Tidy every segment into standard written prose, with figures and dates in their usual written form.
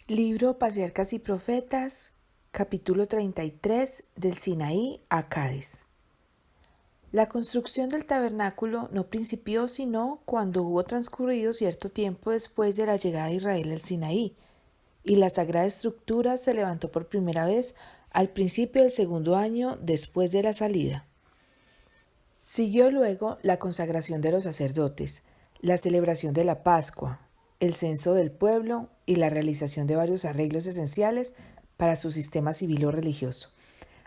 Libro Patriarcas y Profetas, capítulo 33, del Sinaí a Cádiz. La construcción del tabernáculo no principió sino cuando hubo transcurrido cierto tiempo después de la llegada de Israel al Sinaí, y la sagrada estructura se levantó por primera vez al principio del segundo año después de la salida. Siguió luego la consagración de los sacerdotes, la celebración de la Pascua, el censo del pueblo y la realización de varios arreglos esenciales para su sistema civil o religioso.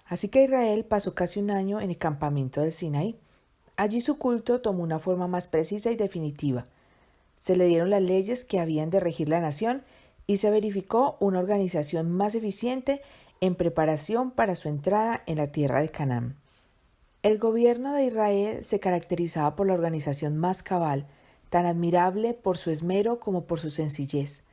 Así que Israel pasó casi un año en el campamento del Sinaí. Allí su culto tomó una forma más precisa y definitiva. Se le dieron las leyes que habían de regir la nación y se verificó una organización más eficiente en preparación para su entrada en la tierra de Canaán. El gobierno de Israel se caracterizaba por la organización más cabal, tan admirable por su esmero como por su sencillez.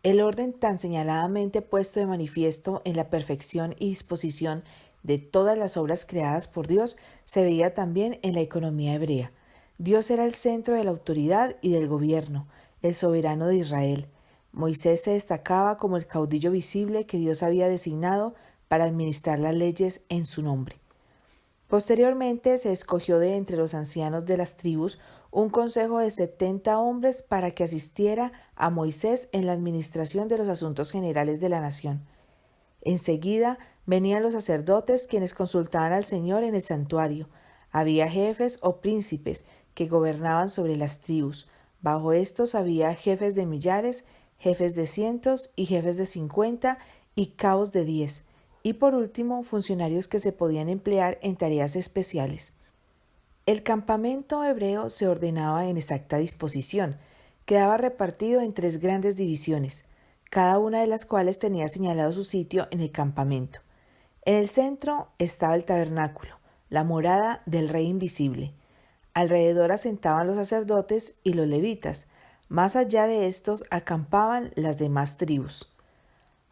El orden tan señaladamente puesto de manifiesto en la perfección y disposición de todas las obras creadas por Dios se veía también en la economía hebrea. Dios era el centro de la autoridad y del gobierno, el soberano de Israel. Moisés se destacaba como el caudillo visible que Dios había designado para administrar las leyes en su nombre. Posteriormente se escogió de entre los ancianos de las tribus un consejo de 70 hombres para que asistiera a Moisés en la administración de los asuntos generales de la nación. Enseguida venían los sacerdotes quienes consultaban al Señor en el santuario. Había jefes o príncipes que gobernaban sobre las tribus. Bajo estos había jefes de millares, jefes de cientos y jefes de 50 y cabos de 10. Y por último, funcionarios que se podían emplear en tareas especiales. El campamento hebreo se ordenaba en exacta disposición. Quedaba repartido en 3 grandes divisiones, cada una de las cuales tenía señalado su sitio en el campamento. En el centro estaba el tabernáculo, la morada del Rey Invisible. Alrededor asentaban los sacerdotes y los levitas. Más allá de estos acampaban las demás tribus.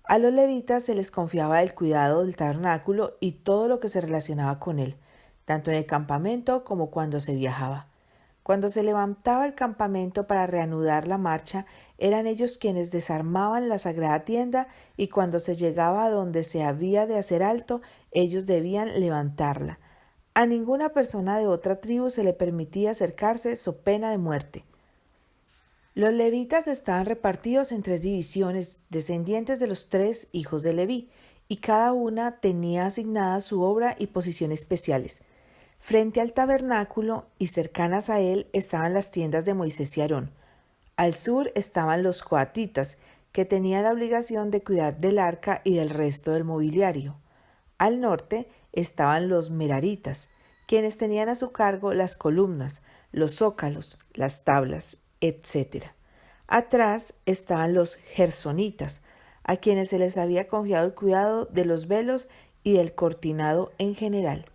A los levitas se les confiaba el cuidado del tabernáculo y todo lo que se relacionaba con él, tanto en el campamento como cuando se viajaba. Cuando se levantaba el campamento para reanudar la marcha, eran ellos quienes desarmaban la sagrada tienda y cuando se llegaba a donde se había de hacer alto, ellos debían levantarla. A ninguna persona de otra tribu se le permitía acercarse so pena de muerte. Los levitas estaban repartidos en 3 divisiones, descendientes de los 3 hijos de Leví, y cada una tenía asignada su obra y posición especiales. Frente al tabernáculo y cercanas a él estaban las tiendas de Moisés y Aarón. Al sur estaban los coatitas, que tenían la obligación de cuidar del arca y del resto del mobiliario. Al norte estaban los meraritas, quienes tenían a su cargo las columnas, los zócalos, las tablas, etc. Atrás estaban los gersonitas, a quienes se les había confiado el cuidado de los velos y del cortinado en general.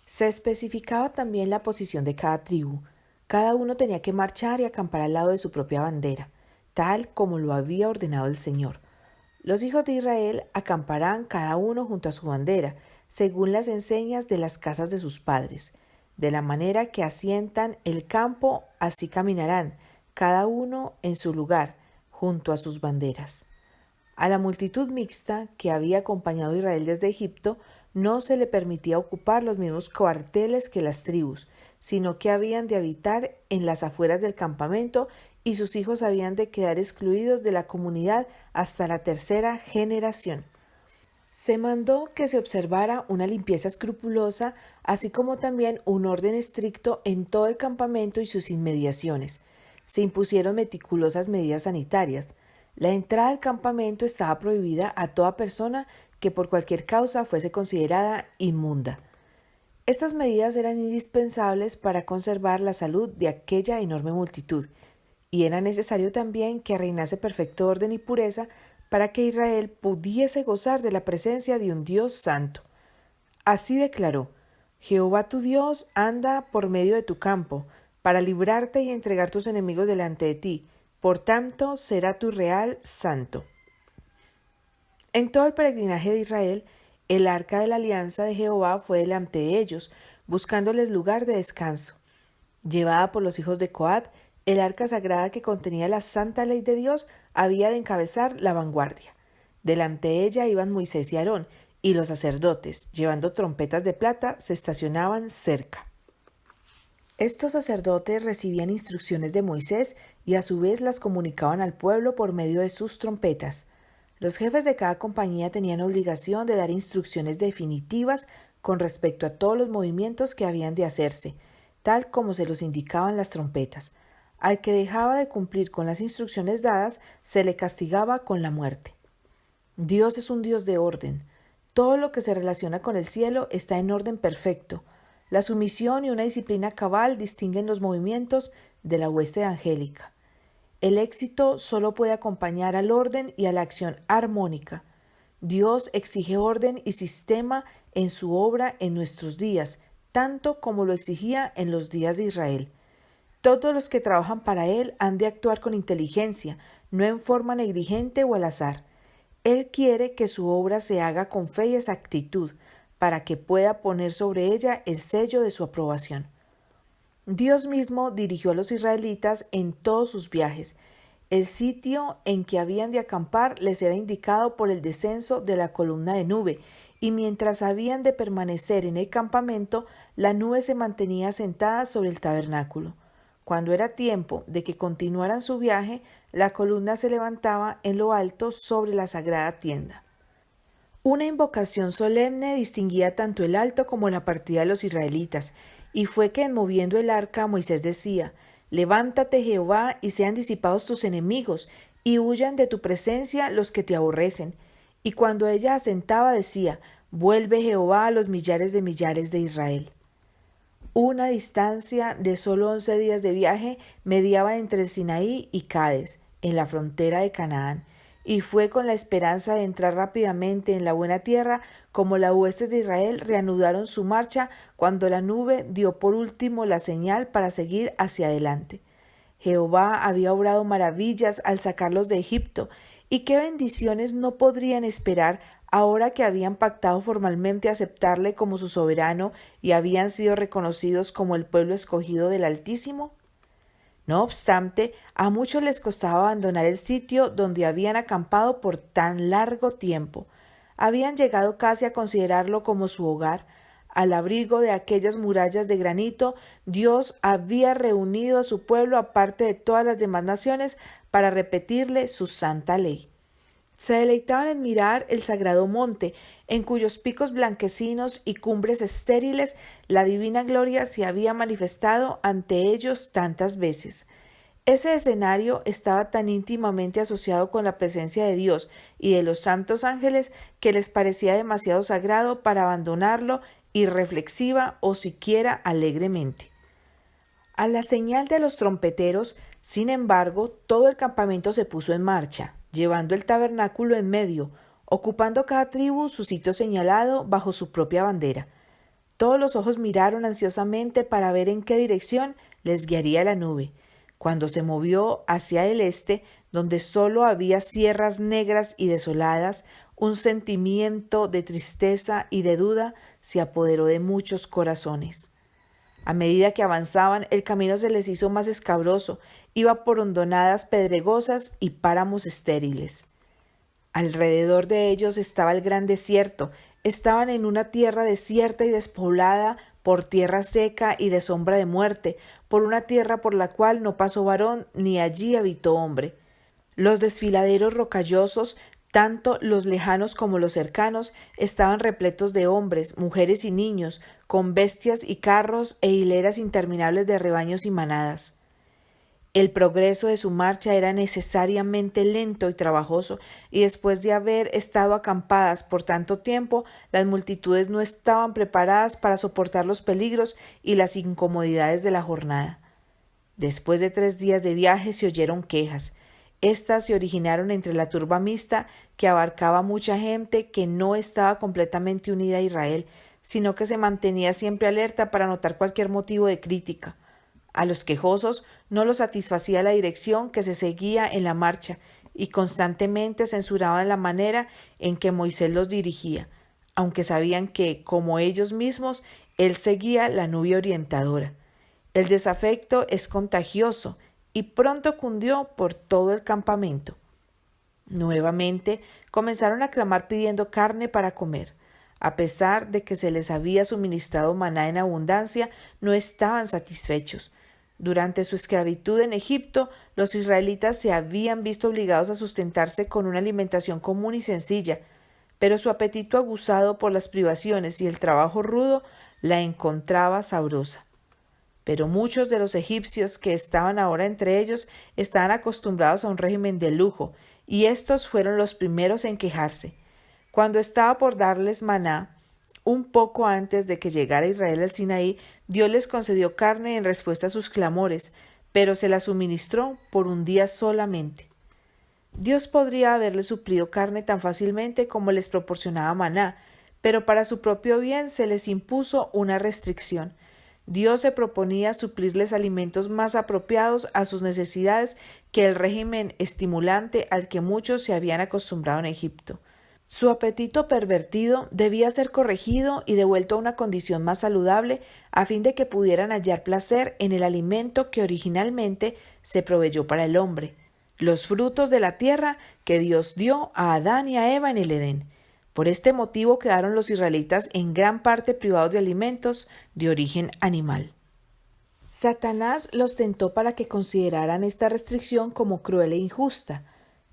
Se especificaba también la posición de cada tribu. Cada uno tenía que marchar y acampar al lado de su propia bandera, tal como lo había ordenado el Señor. Los hijos de Israel acamparán cada uno junto a su bandera, según las enseñas de las casas de sus padres. De la manera que asientan el campo, así caminarán, cada uno en su lugar, junto a sus banderas. A la multitud mixta que había acompañado a Israel desde Egipto, no se le permitía ocupar los mismos cuarteles que las tribus, sino que habían de habitar en las afueras del campamento y sus hijos habían de quedar excluidos de la comunidad hasta la 3ª generación. Se mandó que se observara una limpieza escrupulosa, así como también un orden estricto en todo el campamento y sus inmediaciones. Se impusieron meticulosas medidas sanitarias. La entrada al campamento estaba prohibida a toda persona que por cualquier causa fuese considerada inmunda. Estas medidas eran indispensables para conservar la salud de aquella enorme multitud, y era necesario también que reinase perfecto orden y pureza para que Israel pudiese gozar de la presencia de un Dios santo. Así declaró: Jehová tu Dios anda por medio de tu campo, para librarte y entregar tus enemigos delante de ti, por tanto será tu real santo. En todo el peregrinaje de Israel, el arca de la alianza de Jehová fue delante de ellos, buscándoles lugar de descanso. Llevada por los hijos de Coat, el arca sagrada que contenía la santa ley de Dios había de encabezar la vanguardia. Delante de ella iban Moisés y Aarón, y los sacerdotes, llevando trompetas de plata, se estacionaban cerca. Estos sacerdotes recibían instrucciones de Moisés y a su vez las comunicaban al pueblo por medio de sus trompetas. Los jefes de cada compañía tenían obligación de dar instrucciones definitivas con respecto a todos los movimientos que habían de hacerse, tal como se los indicaban las trompetas. Al que dejaba de cumplir con las instrucciones dadas, se le castigaba con la muerte. Dios es un Dios de orden. Todo lo que se relaciona con el cielo está en orden perfecto. La sumisión y una disciplina cabal distinguen los movimientos de la hueste angélica. El éxito solo puede acompañar al orden y a la acción armónica. Dios exige orden y sistema en su obra en nuestros días, tanto como lo exigía en los días de Israel. Todos los que trabajan para Él han de actuar con inteligencia, no en forma negligente o al azar. Él quiere que su obra se haga con fe y exactitud, para que pueda poner sobre ella el sello de su aprobación. Dios mismo dirigió a los israelitas en todos sus viajes. El sitio en que habían de acampar les era indicado por el descenso de la columna de nube, y mientras habían de permanecer en el campamento, la nube se mantenía sentada sobre el tabernáculo. Cuando era tiempo de que continuaran su viaje, la columna se levantaba en lo alto sobre la sagrada tienda. Una invocación solemne distinguía tanto el alto como la partida de los israelitas, y fue que en moviendo el arca Moisés decía: «Levántate, Jehová, y sean disipados tus enemigos, y huyan de tu presencia los que te aborrecen». Y cuando ella asentaba decía: «Vuelve, Jehová, a los millares de Israel». Una distancia de solo 11 días de viaje mediaba entre Sinaí y Cades, en la frontera de Canaán, y fue con la esperanza de entrar rápidamente en la buena tierra como las huestes de Israel reanudaron su marcha cuando la nube dio por último la señal para seguir hacia adelante. Jehová había obrado maravillas al sacarlos de Egipto, y qué bendiciones no podrían esperar ahora que habían pactado formalmente aceptarle como su soberano y habían sido reconocidos como el pueblo escogido del Altísimo. No obstante, a muchos les costaba abandonar el sitio donde habían acampado por tan largo tiempo. Habían llegado casi a considerarlo como su hogar. Al abrigo de aquellas murallas de granito, Dios había reunido a su pueblo aparte de todas las demás naciones para repetirle su santa ley. Se deleitaban en mirar el sagrado monte, en cuyos picos blanquecinos y cumbres estériles la divina gloria se había manifestado ante ellos tantas veces. Ese escenario estaba tan íntimamente asociado con la presencia de Dios y de los santos ángeles que les parecía demasiado sagrado para abandonarlo irreflexiva o siquiera alegremente. A la señal de los trompeteros, sin embargo, todo el campamento se puso en marcha, llevando el tabernáculo en medio, ocupando cada tribu su sitio señalado bajo su propia bandera. Todos los ojos miraron ansiosamente para ver en qué dirección les guiaría la nube. Cuando se movió hacia el este, donde solo había sierras negras y desoladas, un sentimiento de tristeza y de duda se apoderó de muchos corazones. A medida que avanzaban, el camino se les hizo más escabroso, iba por hondonadas pedregosas y páramos estériles. Alrededor de ellos estaba el gran desierto, estaban en una tierra desierta y despoblada, por tierra seca y de sombra de muerte, por una tierra por la cual no pasó varón, ni allí habitó hombre. Los desfiladeros rocallosos, tanto los lejanos como los cercanos, estaban repletos de hombres, mujeres y niños, con bestias y carros e hileras interminables de rebaños y manadas. El progreso de su marcha era necesariamente lento y trabajoso, y después de haber estado acampadas por tanto tiempo, las multitudes no estaban preparadas para soportar los peligros y las incomodidades de la jornada. Después de 3 días de viaje se oyeron quejas. Estas se originaron entre la turba mixta que abarcaba mucha gente que no estaba completamente unida a Israel, sino que se mantenía siempre alerta para notar cualquier motivo de crítica. A los quejosos no los satisfacía la dirección que se seguía en la marcha y constantemente censuraban la manera en que Moisés los dirigía, aunque sabían que, como ellos mismos, él seguía la nube orientadora. El desafecto es contagioso y pronto cundió por todo el campamento. Nuevamente comenzaron a clamar pidiendo carne para comer. A pesar de que se les había suministrado maná en abundancia, no estaban satisfechos. Durante su esclavitud en Egipto, los israelitas se habían visto obligados a sustentarse con una alimentación común y sencilla, pero su apetito aguzado por las privaciones y el trabajo rudo la encontraba sabrosa. Pero muchos de los egipcios que estaban ahora entre ellos estaban acostumbrados a un régimen de lujo, y estos fueron los primeros en quejarse. Cuando estaba por darles maná, un poco antes de que llegara Israel al Sinaí, Dios les concedió carne en respuesta a sus clamores, pero se la suministró por un día solamente. Dios podría haberles suplido carne tan fácilmente como les proporcionaba maná, pero para su propio bien se les impuso una restricción. Dios se proponía suplirles alimentos más apropiados a sus necesidades que el régimen estimulante al que muchos se habían acostumbrado en Egipto. Su apetito pervertido debía ser corregido y devuelto a una condición más saludable a fin de que pudieran hallar placer en el alimento que originalmente se proveyó para el hombre, los frutos de la tierra que Dios dio a Adán y a Eva en el Edén. Por este motivo quedaron los israelitas en gran parte privados de alimentos de origen animal. Satanás los tentó para que consideraran esta restricción como cruel e injusta.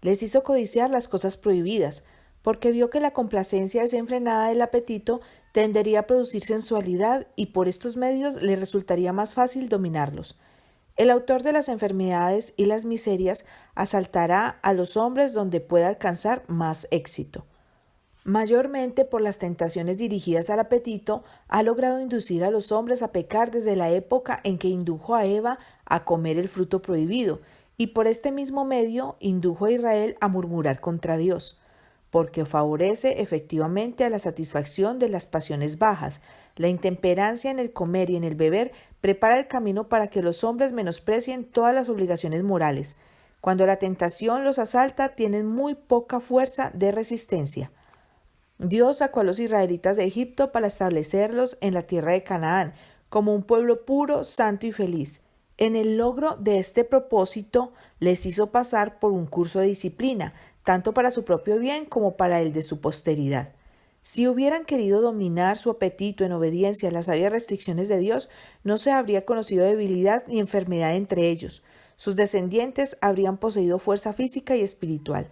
Les hizo codiciar las cosas prohibidas, porque vio que la complacencia desenfrenada del apetito tendería a producir sensualidad y por estos medios le resultaría más fácil dominarlos. El autor de las enfermedades y las miserias asaltará a los hombres donde pueda alcanzar más éxito. Mayormente por las tentaciones dirigidas al apetito, ha logrado inducir a los hombres a pecar desde la época en que indujo a Eva a comer el fruto prohibido, y por este mismo medio indujo a Israel a murmurar contra Dios, porque favorece efectivamente a la satisfacción de las pasiones bajas. La intemperancia en el comer y en el beber prepara el camino para que los hombres menosprecien todas las obligaciones morales. Cuando la tentación los asalta, tienen muy poca fuerza de resistencia. Dios sacó a los israelitas de Egipto para establecerlos en la tierra de Canaán, como un pueblo puro, santo y feliz. En el logro de este propósito, les hizo pasar por un curso de disciplina, tanto para su propio bien como para el de su posteridad. Si hubieran querido dominar su apetito en obediencia a las sabias restricciones de Dios, no se habría conocido debilidad ni enfermedad entre ellos. Sus descendientes habrían poseído fuerza física y espiritual.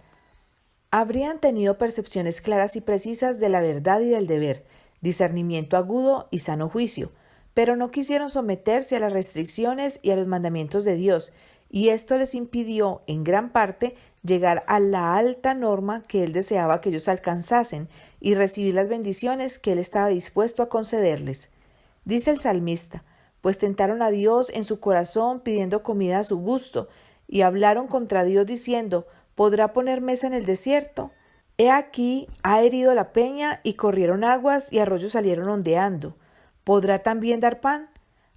Habrían tenido percepciones claras y precisas de la verdad y del deber, discernimiento agudo y sano juicio, pero no quisieron someterse a las restricciones y a los mandamientos de Dios, y esto les impidió, en gran parte, llegar a la alta norma que Él deseaba que ellos alcanzasen y recibir las bendiciones que Él estaba dispuesto a concederles. Dice el salmista: pues tentaron a Dios en su corazón pidiendo comida a su gusto, y hablaron contra Dios diciendo: ¿podrá poner mesa en el desierto? He aquí, ha herido la peña, y corrieron aguas, y arroyos salieron ondeando. ¿Podrá también dar pan?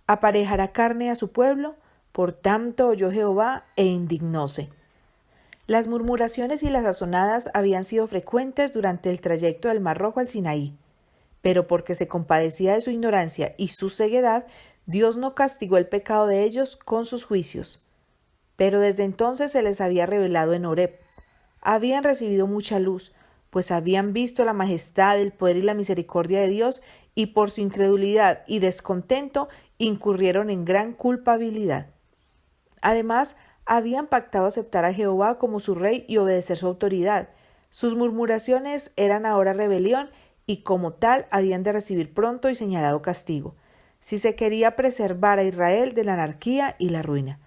¿Aparejará carne a su pueblo? Por tanto oyó Jehová e indignóse. Las murmuraciones y las azonadas habían sido frecuentes durante el trayecto del Mar Rojo al Sinaí, pero porque se compadecía de su ignorancia y su ceguedad, Dios no castigó el pecado de ellos con sus juicios. Pero desde entonces se les había revelado en Horeb. Habían recibido mucha luz, pues habían visto la majestad, el poder y la misericordia de Dios, y por su incredulidad y descontento incurrieron en gran culpabilidad. Además, habían pactado aceptar a Jehová como su rey y obedecer su autoridad. Sus murmuraciones eran ahora rebelión y como tal habían de recibir pronto y señalado castigo, si se quería preservar a Israel de la anarquía y la ruina.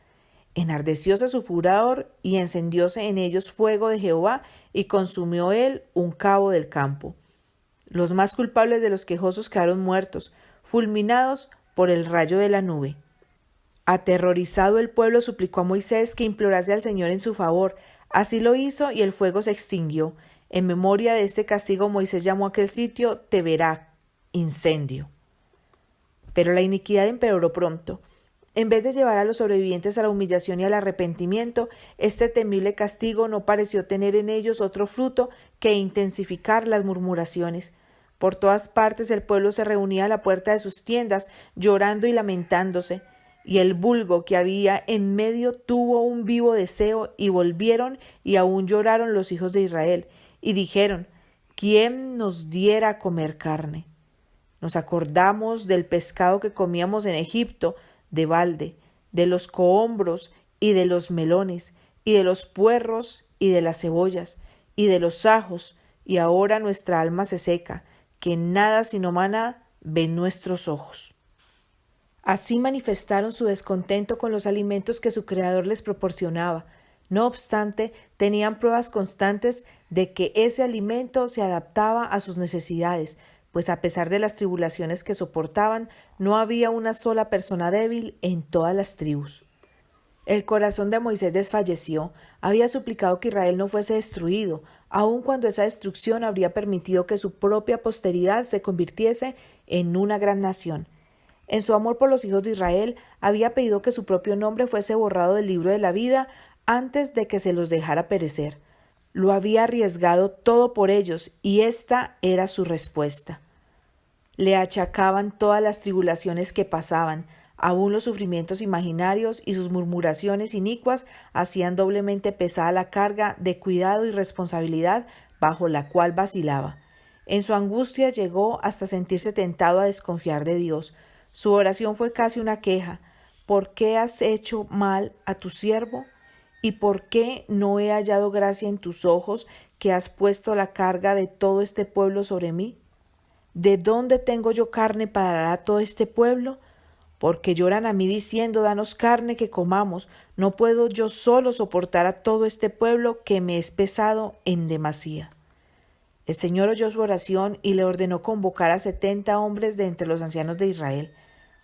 Enardecióse su furor y encendióse en ellos fuego de Jehová y consumió él un cabo del campo. Los más culpables de los quejosos quedaron muertos, fulminados por el rayo de la nube. Aterrorizado el pueblo suplicó a Moisés que implorase al Señor en su favor. Así lo hizo y el fuego se extinguió. En memoria de este castigo Moisés llamó a aquel sitio Teberá, incendio. Pero la iniquidad empeoró pronto. En vez de llevar a los sobrevivientes a la humillación y al arrepentimiento, este temible castigo no pareció tener en ellos otro fruto que intensificar las murmuraciones. Por todas partes el pueblo se reunía a la puerta de sus tiendas, llorando y lamentándose. y el vulgo que había en medio tuvo un vivo deseo, y volvieron y aún lloraron los hijos de Israel, y dijeron: ¿quién nos diera a comer carne? Nos acordamos del pescado que comíamos en Egipto de balde, de los cohombros y de los melones, y de los puerros y de las cebollas, y de los ajos, y ahora nuestra alma se seca, que nada sino maná ven nuestros ojos. Así manifestaron su descontento con los alimentos que su Creador les proporcionaba. No obstante, tenían pruebas constantes de que ese alimento se adaptaba a sus necesidades, pues a pesar de las tribulaciones que soportaban, no había una sola persona débil en todas las tribus. El corazón de Moisés desfalleció. Había suplicado que Israel no fuese destruido, aun cuando esa destrucción habría permitido que su propia posteridad se convirtiese en una gran nación. En su amor por los hijos de Israel, había pedido que su propio nombre fuese borrado del libro de la vida antes de que se los dejara perecer. Lo había arriesgado todo por ellos, y esta era su respuesta. Le achacaban todas las tribulaciones que pasaban, aún los sufrimientos imaginarios, y sus murmuraciones inicuas hacían doblemente pesada la carga de cuidado y responsabilidad bajo la cual vacilaba. En su angustia llegó hasta sentirse tentado a desconfiar de Dios. Su oración fue casi una queja: ¿por qué has hecho mal a tu siervo? ¿Y por qué no he hallado gracia en tus ojos, que has puesto la carga de todo este pueblo sobre mí? ¿De dónde tengo yo carne para dar a todo este pueblo? Porque lloran a mí diciendo: danos carne que comamos. No puedo yo solo soportar a todo este pueblo, que me es pesado en demasía. El Señor oyó su oración y le ordenó convocar a 70 hombres de entre los ancianos de Israel,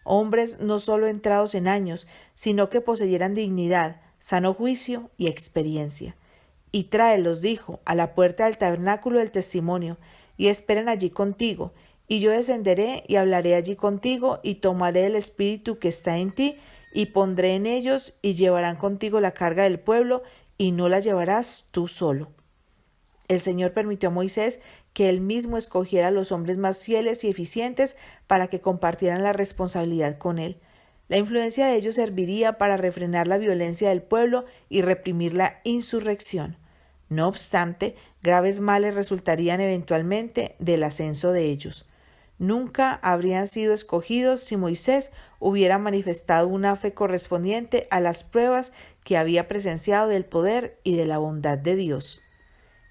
hombres no solo entrados en años, sino que poseyeran dignidad, sano juicio y experiencia. Y tráelos, dijo, a la puerta del tabernáculo del testimonio, y esperen allí contigo, y yo descenderé y hablaré allí contigo, y tomaré el espíritu que está en ti, y pondré en ellos, y llevarán contigo la carga del pueblo, y no la llevarás tú solo. El Señor permitió a Moisés que él mismo escogiera a los hombres más fieles y eficientes para que compartieran la responsabilidad con él. La influencia de ellos serviría para refrenar la violencia del pueblo y reprimir la insurrección. No obstante, graves males resultarían eventualmente del ascenso de ellos. Nunca habrían sido escogidos si Moisés hubiera manifestado una fe correspondiente a las pruebas que había presenciado del poder y de la bondad de Dios.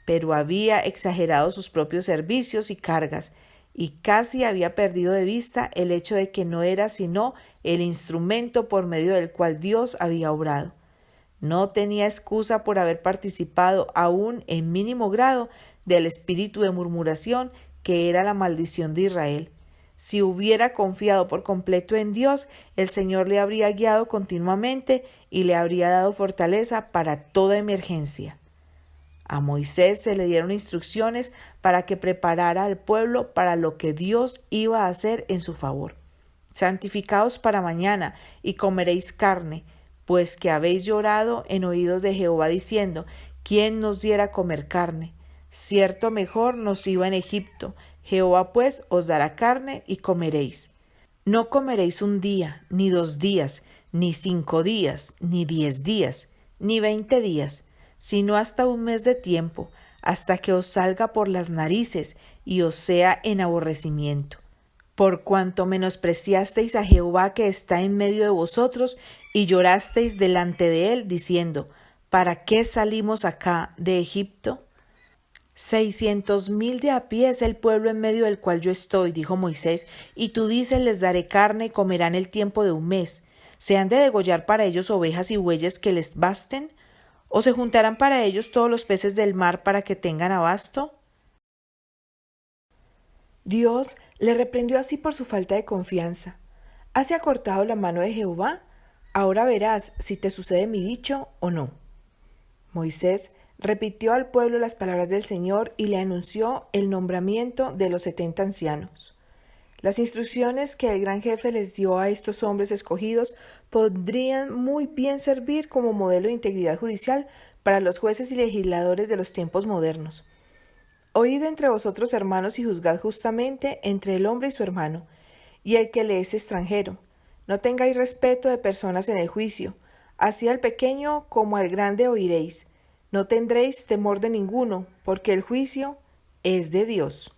Pero había exagerado sus propios servicios y cargas, y casi había perdido de vista el hecho de que no era sino el instrumento por medio del cual Dios había obrado. No tenía excusa por haber participado aún en mínimo grado del espíritu de murmuración que era la maldición de Israel. Si hubiera confiado por completo en Dios, el Señor le habría guiado continuamente y le habría dado fortaleza para toda emergencia. A Moisés se le dieron instrucciones para que preparara al pueblo para lo que Dios iba a hacer en su favor. Santificaos para mañana y comeréis carne, pues que habéis llorado en oídos de Jehová diciendo: ¿quién nos diera a comer carne? Cierto mejor nos iba en Egipto. Jehová pues os dará carne y comeréis. No comeréis un día, ni 2 días, ni 5 días, ni 10 días, ni 20 días, sino hasta 1 mes de tiempo, hasta que os salga por las narices y os sea en aborrecimiento. Por cuanto menospreciasteis a Jehová que está en medio de vosotros, y llorasteis delante de él, diciendo: ¿para qué salimos acá de Egipto? 600,000 de a pie es el pueblo en medio del cual yo estoy, dijo Moisés, y tú dices: les daré carne y comerán el tiempo de 1 mes. ¿Se han de degollar para ellos ovejas y bueyes que les basten? ¿O se juntarán para ellos todos los peces del mar para que tengan abasto? Dios le reprendió así por su falta de confianza. ¿Has acortado la mano de Jehová? Ahora verás si te sucede mi dicho o no. Moisés repitió al pueblo las palabras del Señor y le anunció el nombramiento de los 70 ancianos. Las instrucciones que el gran jefe les dio a estos hombres escogidos podrían muy bien servir como modelo de integridad judicial para los jueces y legisladores de los tiempos modernos. Oíd entre vosotros, hermanos, y juzgad justamente entre el hombre y su hermano, y el que le es extranjero. No tengáis respeto de personas en el juicio. Así al pequeño como al grande oiréis. No tendréis temor de ninguno, porque el juicio es de Dios.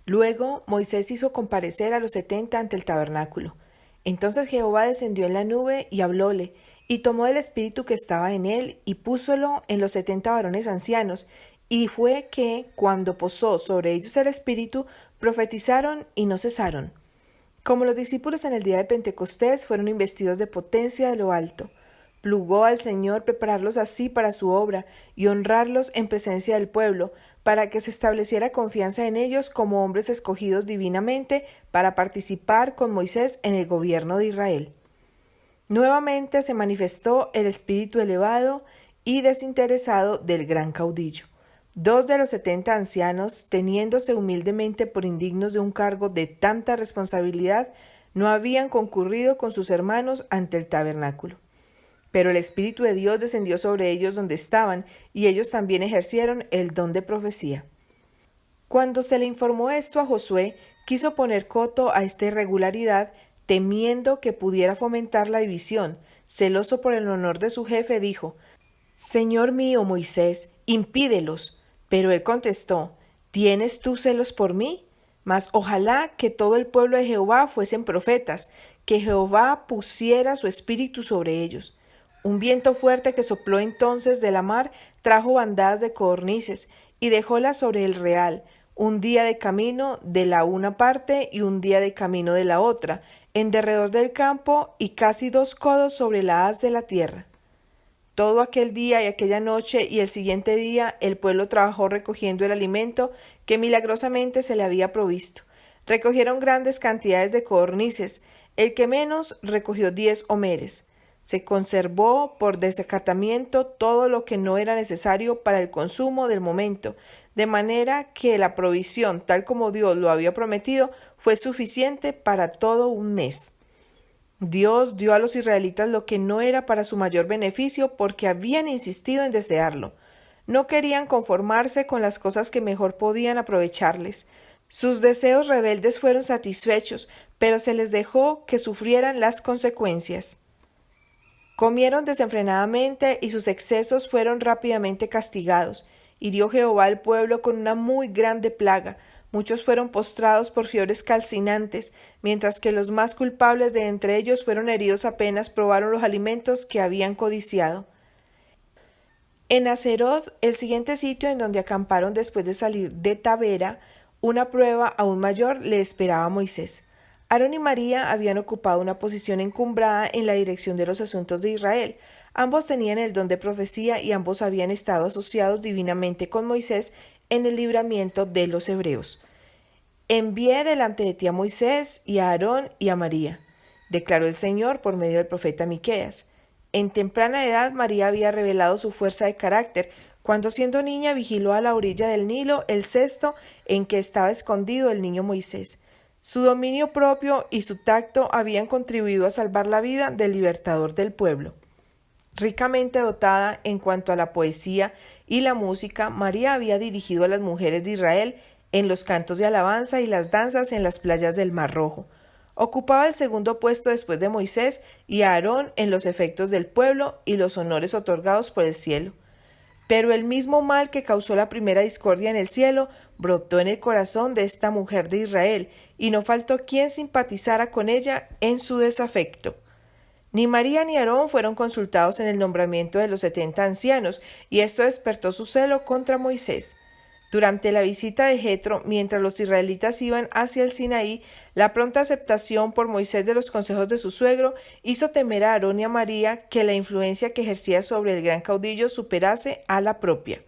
Luego Moisés hizo comparecer a los 70 ante el tabernáculo. Entonces Jehová descendió en la nube y hablóle, y tomó el espíritu que estaba en él, y púsolo en los 70 varones ancianos, y fue que, cuando posó sobre ellos el espíritu, profetizaron y no cesaron. Como los discípulos en el día de Pentecostés fueron investidos de potencia de lo alto, plugó al Señor prepararlos así para su obra y honrarlos en presencia del pueblo, para que se estableciera confianza en ellos como hombres escogidos divinamente para participar con Moisés en el gobierno de Israel. Nuevamente se manifestó el espíritu elevado y desinteresado del gran caudillo. 2 de los 70 ancianos, teniéndose humildemente por indignos de un cargo de tanta responsabilidad, no habían concurrido con sus hermanos ante el tabernáculo. Pero el Espíritu de Dios descendió sobre ellos donde estaban, y ellos también ejercieron el don de profecía. Cuando se le informó esto a Josué, quiso poner coto a esta irregularidad, temiendo que pudiera fomentar la división. Celoso por el honor de su jefe, dijo: Señor mío Moisés, impídelos. Pero él contestó: ¿Tienes tú celos por mí? Mas ojalá que todo el pueblo de Jehová fuesen profetas, que Jehová pusiera su espíritu sobre ellos. Un viento fuerte que sopló entonces de la mar trajo bandadas de codornices y dejólas sobre el real, un día de camino de la una parte y un día de camino de la otra, en derredor del campo y casi 2 codos sobre la haz de la tierra. Todo aquel día y aquella noche y el siguiente día el pueblo trabajó recogiendo el alimento que milagrosamente se le había provisto. Recogieron grandes cantidades de codornices, el que menos recogió 10 homeres. Se conservó por descartamiento todo lo que no era necesario para el consumo del momento, de manera que la provisión, tal como Dios lo había prometido, fue suficiente para todo un mes. Dios dio a los israelitas lo que no era para su mayor beneficio porque habían insistido en desearlo. No querían conformarse con las cosas que mejor podían aprovecharles. Sus deseos rebeldes fueron satisfechos, pero se les dejó que sufrieran las consecuencias. Comieron desenfrenadamente y sus excesos fueron rápidamente castigados. Hirió Jehová al pueblo con una muy grande plaga. Muchos fueron postrados por fiebres calcinantes, mientras que los más culpables de entre ellos fueron heridos apenas probaron los alimentos que habían codiciado. En Hazeroth, el siguiente sitio en donde acamparon después de salir de Tabera, una prueba aún mayor le esperaba a Moisés. Aarón y María habían ocupado una posición encumbrada en la dirección de los asuntos de Israel. Ambos tenían el don de profecía y ambos habían estado asociados divinamente con Moisés en el libramiento de los hebreos. Envié delante de ti a Moisés y a Aarón y a María, declaró el Señor por medio del profeta Miqueas. En temprana edad María había revelado su fuerza de carácter, cuando siendo niña vigiló a la orilla del Nilo el cesto en que estaba escondido el niño Moisés. Su dominio propio y su tacto habían contribuido a salvar la vida del libertador del pueblo. Ricamente dotada en cuanto a la poesía y la música, María había dirigido a las mujeres de Israel en los cantos de alabanza y las danzas en las playas del Mar Rojo. Ocupaba el segundo puesto después de Moisés y Aarón en los efectos del pueblo y los honores otorgados por el cielo. Pero el mismo mal que causó la primera discordia en el cielo brotó en el corazón de esta mujer de Israel, y no faltó quien simpatizara con ella en su desafecto. Ni María ni Aarón fueron consultados en el nombramiento de los 70 ancianos, y esto despertó su celo contra Moisés. Durante la visita de Jetro, mientras los israelitas iban hacia el Sinaí, la pronta aceptación por Moisés de los consejos de su suegro hizo temer a Aarón y a María que la influencia que ejercía sobre el gran caudillo superase a la propia.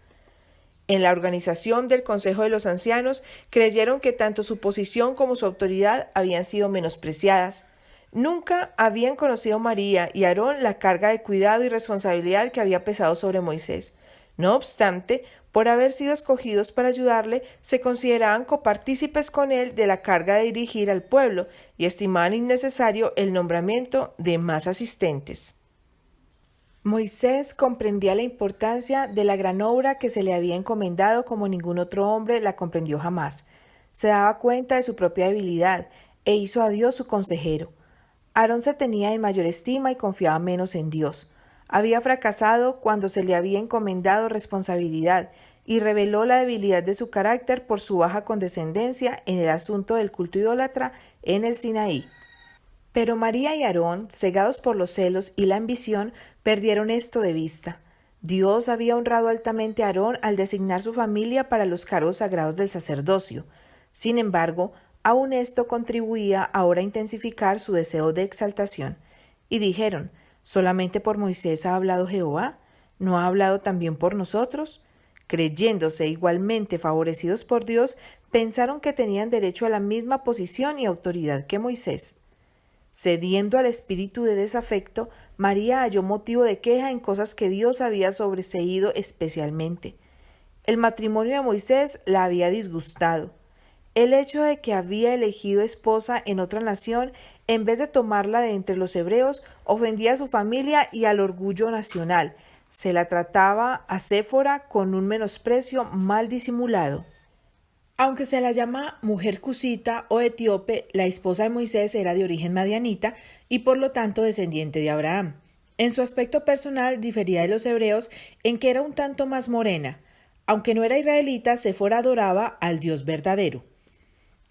En la organización del Consejo de los Ancianos creyeron que tanto su posición como su autoridad habían sido menospreciadas. Nunca habían conocido María y Aarón la carga de cuidado y responsabilidad que había pesado sobre Moisés. No obstante, por haber sido escogidos para ayudarle, se consideraban copartícipes con él de la carga de dirigir al pueblo y estimaban innecesario el nombramiento de más asistentes. Moisés comprendía la importancia de la gran obra que se le había encomendado como ningún otro hombre la comprendió jamás. Se daba cuenta de su propia debilidad e hizo a Dios su consejero. Aarón se tenía en mayor estima y confiaba menos en Dios. Había fracasado cuando se le había encomendado responsabilidad y reveló la debilidad de su carácter por su baja condescendencia en el asunto del culto idólatra en el Sinaí. Pero María y Aarón, cegados por los celos y la ambición, perdieron esto de vista. Dios había honrado altamente a Aarón al designar su familia para los cargos sagrados del sacerdocio. Sin embargo, aun esto contribuía ahora a intensificar su deseo de exaltación. Y dijeron, ¿solamente por Moisés ha hablado Jehová? ¿No ha hablado también por nosotros? Creyéndose igualmente favorecidos por Dios, pensaron que tenían derecho a la misma posición y autoridad que Moisés. Cediendo al espíritu de desafecto, María halló motivo de queja en cosas que Dios había sobreseído especialmente. El matrimonio de Moisés la había disgustado. El hecho de que había elegido esposa en otra nación en vez de tomarla de entre los hebreos ofendía a su familia y al orgullo nacional. Se la trataba a Séfora con un menosprecio mal disimulado. Aunque se la llama mujer cusita o etíope, la esposa de Moisés era de origen madianita y por lo tanto descendiente de Abraham. En su aspecto personal difería de los hebreos en que era un tanto más morena. Aunque no era israelita, Séfora adoraba al Dios verdadero.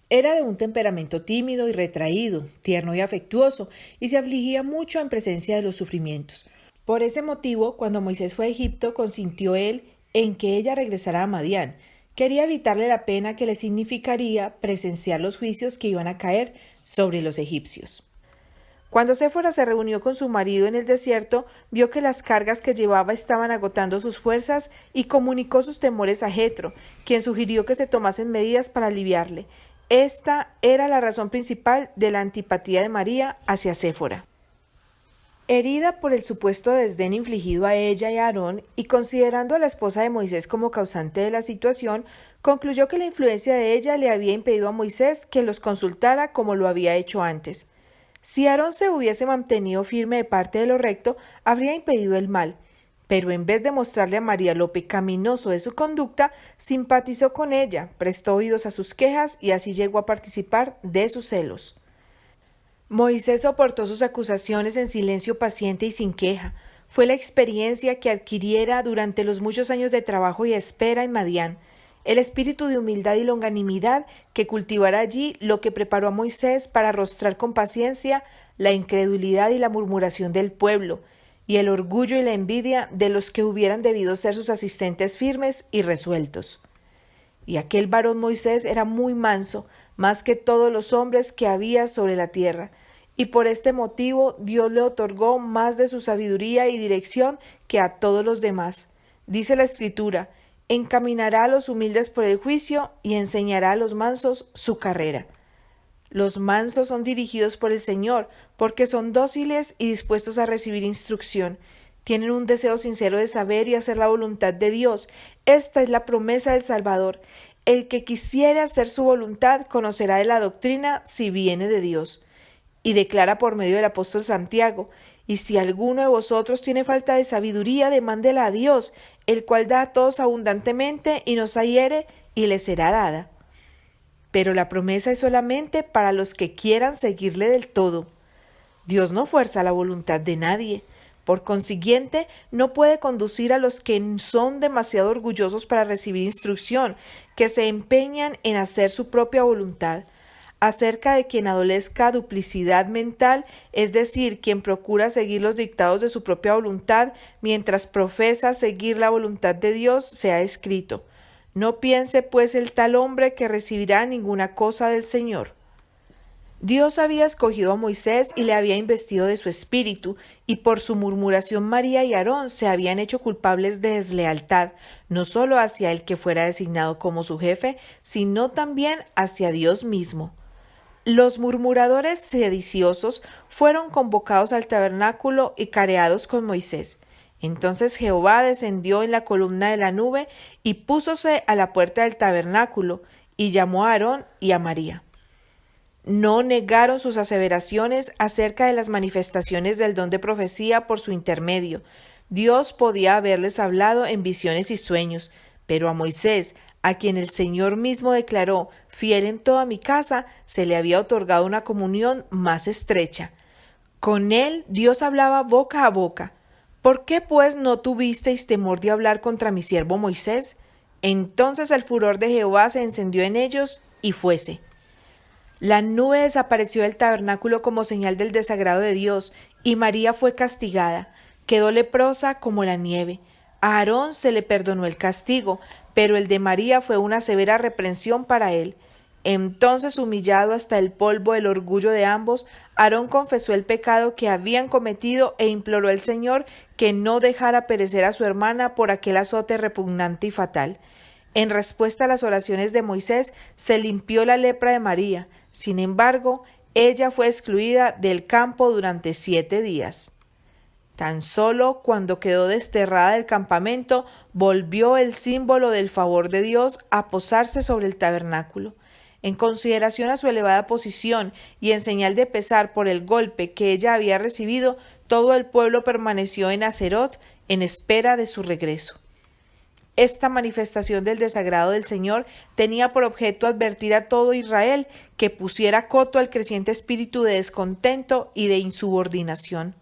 Era de un temperamento tímido y retraído, tierno y afectuoso, y se afligía mucho en presencia de los sufrimientos. Por ese motivo, cuando Moisés fue a Egipto, consintió él en que ella regresara a Madián. Quería evitarle la pena que le significaría presenciar los juicios que iban a caer sobre los egipcios. Cuando Séfora se reunió con su marido en el desierto, vio que las cargas que llevaba estaban agotando sus fuerzas y comunicó sus temores a Jetro, quien sugirió que se tomasen medidas para aliviarle. Esta era la razón principal de la antipatía de María hacia Séfora. Herida por el supuesto desdén infligido a ella y a Aarón, y considerando a la esposa de Moisés como causante de la situación, concluyó que la influencia de ella le había impedido a Moisés que los consultara como lo había hecho antes. Si Aarón se hubiese mantenido firme de parte de lo recto, habría impedido el mal, pero en vez de mostrarle a María lo pecaminoso de su conducta, simpatizó con ella, prestó oídos a sus quejas y así llegó a participar de sus celos. Moisés soportó sus acusaciones en silencio paciente y sin queja. Fue la experiencia que adquiriera durante los muchos años de trabajo y espera en Madián, el espíritu de humildad y longanimidad que cultivara allí lo que preparó a Moisés para arrostrar con paciencia la incredulidad y la murmuración del pueblo, y el orgullo y la envidia de los que hubieran debido ser sus asistentes firmes y resueltos. Y aquel varón Moisés era muy manso, más que todos los hombres que había sobre la tierra, y por este motivo Dios le otorgó más de su sabiduría y dirección que a todos los demás. Dice la Escritura, encaminará a los humildes por el juicio y enseñará a los mansos su carrera. Los mansos son dirigidos por el Señor, porque son dóciles y dispuestos a recibir instrucción. Tienen un deseo sincero de saber y hacer la voluntad de Dios. Esta es la promesa del Salvador. El que quisiere hacer su voluntad conocerá de la doctrina si viene de Dios. Y declara por medio del apóstol Santiago, y si alguno de vosotros tiene falta de sabiduría, demándela a Dios, el cual da a todos abundantemente y no se hiere, y le será dada. Pero la promesa es solamente para los que quieran seguirle del todo. Dios no fuerza la voluntad de nadie. Por consiguiente, no puede conducir a los que son demasiado orgullosos para recibir instrucción, que se empeñan en hacer su propia voluntad. Acerca de quien adolezca duplicidad mental, es decir, quien procura seguir los dictados de su propia voluntad mientras profesa seguir la voluntad de Dios, se ha escrito: no piense pues el tal hombre que recibirá ninguna cosa del Señor. Dios había escogido a Moisés y le había investido de su espíritu, y por su murmuración María y Aarón se habían hecho culpables de deslealtad, no solo hacia el que fuera designado como su jefe, sino también hacia Dios mismo. Los murmuradores sediciosos fueron convocados al tabernáculo y careados con Moisés. Entonces Jehová descendió en la columna de la nube y púsose a la puerta del tabernáculo, y llamó a Aarón y a María. No negaron sus aseveraciones acerca de las manifestaciones del don de profecía por su intermedio. Dios podía haberles hablado en visiones y sueños, pero a Moisés, a quien el Señor mismo declaró, fiel en toda mi casa, se le había otorgado una comunión más estrecha. Con él Dios hablaba boca a boca. ¿Por qué pues no tuvisteis temor de hablar contra mi siervo Moisés? Entonces el furor de Jehová se encendió en ellos y fuese. La nube desapareció del tabernáculo como señal del desagrado de Dios, y María fue castigada. Quedó leprosa como la nieve. A Aarón se le perdonó el castigo, pero el de María fue una severa reprensión para él. Entonces, humillado hasta el polvo del orgullo de ambos, Aarón confesó el pecado que habían cometido e imploró al Señor que no dejara perecer a su hermana por aquel azote repugnante y fatal. En respuesta a las oraciones de Moisés, se limpió la lepra de María. Sin embargo, ella fue excluida del campo durante 7 días. Tan solo cuando quedó desterrada del campamento, volvió el símbolo del favor de Dios a posarse sobre el tabernáculo. En consideración a su elevada posición y en señal de pesar por el golpe que ella había recibido, todo el pueblo permaneció en Aserot en espera de su regreso. Esta manifestación del desagrado del Señor tenía por objeto advertir a todo Israel que pusiera coto al creciente espíritu de descontento y de insubordinación.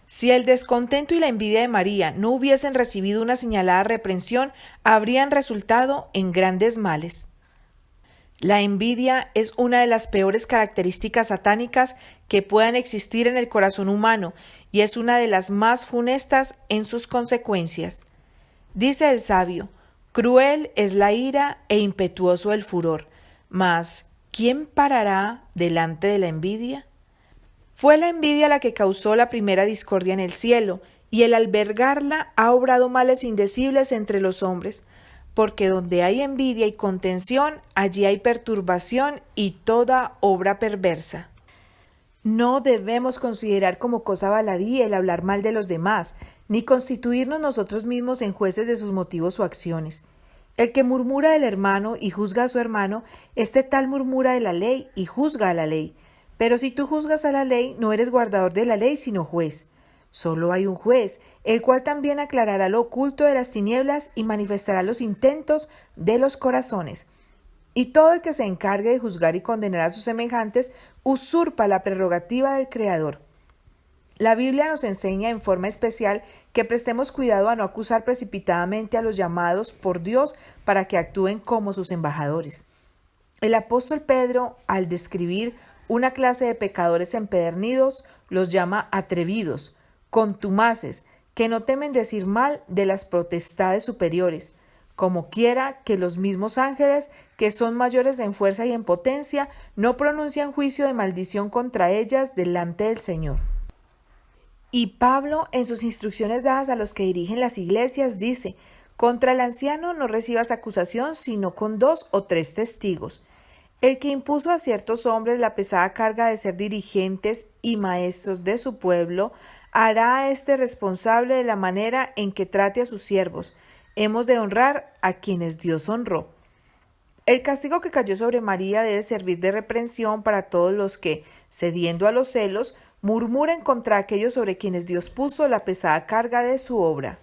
Si el descontento y la envidia de María no hubiesen recibido una señalada reprensión, habrían resultado en grandes males. La envidia es una de las peores características satánicas que puedan existir en el corazón humano y es una de las más funestas en sus consecuencias. Dice el sabio: cruel es la ira e impetuoso el furor, mas ¿quién parará delante de la envidia? Fue la envidia la que causó la primera discordia en el cielo, y el albergarla ha obrado males indecibles entre los hombres, porque donde hay envidia y contención, allí hay perturbación y toda obra perversa. No debemos considerar como cosa baladí el hablar mal de los demás, ni constituirnos nosotros mismos en jueces de sus motivos o acciones. El que murmura del hermano y juzga a su hermano, este tal murmura de la ley y juzga a la ley. Pero si tú juzgas a la ley, no eres guardador de la ley, sino juez. Solo hay un juez, el cual también aclarará lo oculto de las tinieblas y manifestará los intentos de los corazones. Y todo el que se encargue de juzgar y condenar a sus semejantes usurpa la prerrogativa del Creador. La Biblia nos enseña en forma especial que prestemos cuidado a no acusar precipitadamente a los llamados por Dios para que actúen como sus embajadores. El apóstol Pedro, al describir una clase de pecadores empedernidos, los llama atrevidos, contumaces, que no temen decir mal de las potestades superiores, como quiera que los mismos ángeles, que son mayores en fuerza y en potencia, no pronuncian juicio de maldición contra ellas delante del Señor. Y Pablo, en sus instrucciones dadas a los que dirigen las iglesias, dice: contra el anciano no recibas acusación sino con 2 o 3 testigos. El que impuso a ciertos hombres la pesada carga de ser dirigentes y maestros de su pueblo, hará a éste responsable de la manera en que trate a sus siervos. Hemos de honrar a quienes Dios honró. El castigo que cayó sobre María debe servir de reprensión para todos los que, cediendo a los celos, murmuren contra aquellos sobre quienes Dios puso la pesada carga de su obra.